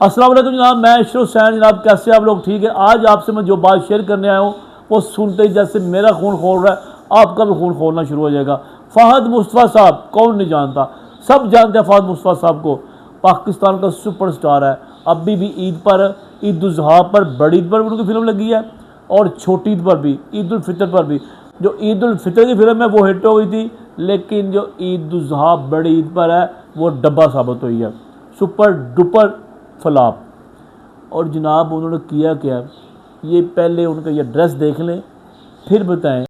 अस्सलाम वालेकुम जनाब, मैं इशरत हुसैन। जनाब कैसे आप लोग? ठीक है। आज आपसे मैं जो बात शेयर करने आया हूँ वो सुनते ही जैसे मेरा खून खोल रहा है आपका भी खून खोलना शुरू हो जाएगा। फ़हद मुस्तफ़ा साहब, कौन नहीं जानता, सब जानते हैं फ़हद मुस्तफ़ा साहब को। पाकिस्तान का सुपरस्टार है। अभी भी ईद पर, ईद उल ज़ुहा पर, बड़ी ईद पर भी उनकी फ़िल्म लगी है और छोटी ईद पर भी, ईद उल फितर पर भी। जो ईद उल फितर की फ़िल्म है वो हिट हो गई थी, लेकिन जो ईद उल ज़ुहा बड़ी ईद पर है वो डब्बा साबित हुई है, सुपर डुपर फ्लॉप। और जनाब उन्होंने किया क्या, ये पहले उनका ये ड्रेस देख लें फिर बताएं।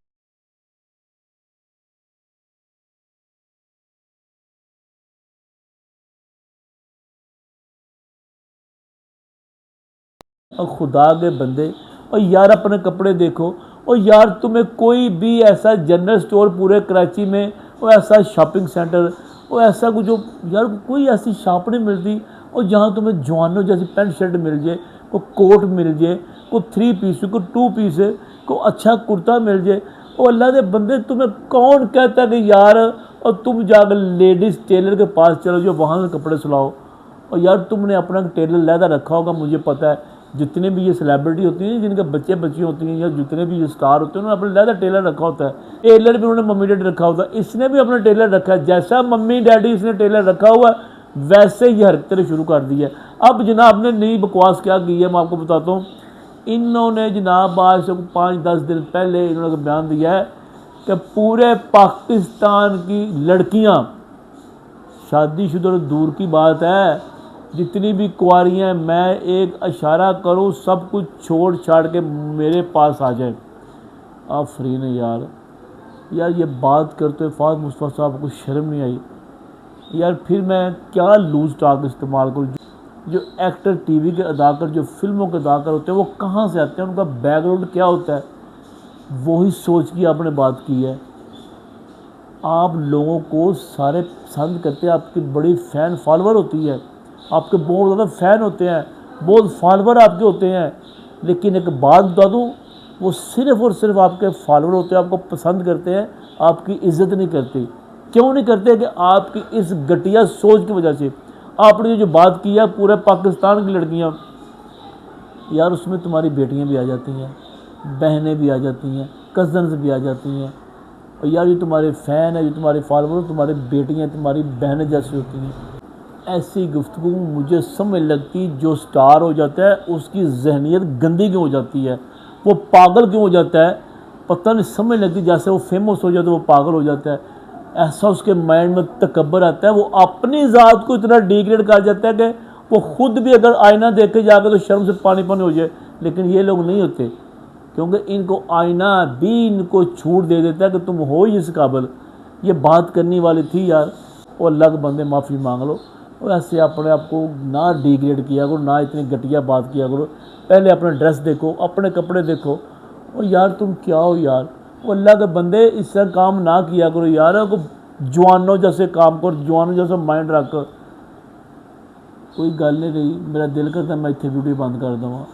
और खुदा के बंदे, और यार अपने कपड़े देखो। और यार तुम्हें कोई भी ऐसा जनरल स्टोर पूरे कराची में, और ऐसा शॉपिंग सेंटर, और ऐसा कुछ जो यार कोई ऐसी शॉप नहीं मिलती और जहाँ तुम्हें जवानों जैसी पैंट शर्ट मिल जाए, कोई कोट मिल जाए, कोई 3 पीस, कोई 2 पीस, कोई अच्छा कुर्ता मिल जाए। और अल्लाह के बंदे तुम्हें कौन कहता है कि यार, और तुम जाकर लेडीज़ टेलर के पास चलो जो वहाँ से कपड़े सिलाओ। और यार तुमने अपना टेलर लहदा रखा होगा, मुझे पता है। जितने भी ये सेलिब्रिटी होती हैं, जिनके बच्चे बच्ची होती हैं, या जितने भी ये स्टार होते हैं, उन्होंने अपना लहदा टेलर रखा होता है। टेलर भी उन्होंने मम्मी डैडी रखा होता है, इसने भी अपना टेलर रखा है। जैसा मम्मी डैडी इसने टेलर रखा हुआ है वैसे ही हरकतें शुरू कर दी है। अब जनाब ने नई बकवास क्या की है मैं आपको बताता हूँ। इन्होंने जनाब आज से 5-10 दिन पहले इन्होंने बयान दिया है कि पूरे पाकिस्तान की लड़कियाँ, शादीशुदा तो दूर की बात है, जितनी भी कुंवारियाँ, मैं एक इशारा करूँ सब कुछ छोड़ छाड़ के मेरे पास आ जाए। आप फ्री ने यार, यार ये बात करते हुए फ़हद मुस्तफ़ा साहब को शर्म नहीं आई यार? फिर मैं क्या लूज टॉक इस्तेमाल करूँ? जो एक्टर, टीवी के अदाकार, जो फिल्मों के अदाकार होते हैं वो कहाँ से आते हैं, उनका बैकग्राउंड क्या होता है, वही सोच की आपने बात की है। आप लोगों को सारे पसंद करते हैं, आपकी बड़ी फ़ैन फॉलोअर होती है, आपके बहुत ज़्यादा फ़ैन होते हैं, बहुत फॉलोअर आपके होते हैं। लेकिन एक बात बता दूँ, वो सिर्फ़ और सिर्फ आपके फॉलोअर होते हैं, आपको पसंद करते हैं, आपकी इज़्ज़त नहीं करते। क्यों नहीं करते? कि आपकी इस घटिया सोच की वजह से। आपने जो बात की है पूरे पाकिस्तान की लड़कियाँ, यार उसमें तुम्हारी बेटियाँ भी आ जाती हैं, बहनें भी आ जाती हैं, कज़न्स भी आ जाती हैं। और यार ये तुम्हारे फ़ैन है, जो तुम्हारे फॉलोअर, तुम्हारी बेटियाँ, तुम्हारी बहनें जैसी होती हैं। ऐसी गुफ्तगू मुझे समझ लगती, जो स्टार हो जाता है उसकी जहनीत गंदी क्यों हो जाती है, वो पागल क्यों हो जाता है, पता नहीं समझ लगती। जैसे वो फेमस हो जाता है वो पागल हो जाता है, ऐसा उसके माइंड में तकब्बर आता है, वो अपनी ज़ात को इतना डिग्रेड कर जाता है कि वो ख़ुद भी अगर आईना देखे जाकर तो शर्म से पानी पानी हो जाए। लेकिन ये लोग नहीं होते, क्योंकि इनको आईना भी इनको छूट दे देता है कि तुम हो ही इस काबिल। ये बात करनी वाली थी यार, वो अल्लाह के बंदे माफ़ी मांग लो। और ऐसे अपने आप को ना डिग्रेड किया करो, ना इतनी घटिया बात किया करो। पहले अपना ड्रेस देखो, अपने कपड़े देखो। और यार तुम क्या हो यार, वो अल्लाह के बंदे इससे काम ना किया करो यार। को जवानों जैसे काम करो, जवानों जैसा माइंड रख। कोई गल नहीं रही, मेरा दिल करता मैं इतने वीडियो बंद कर दूँगा।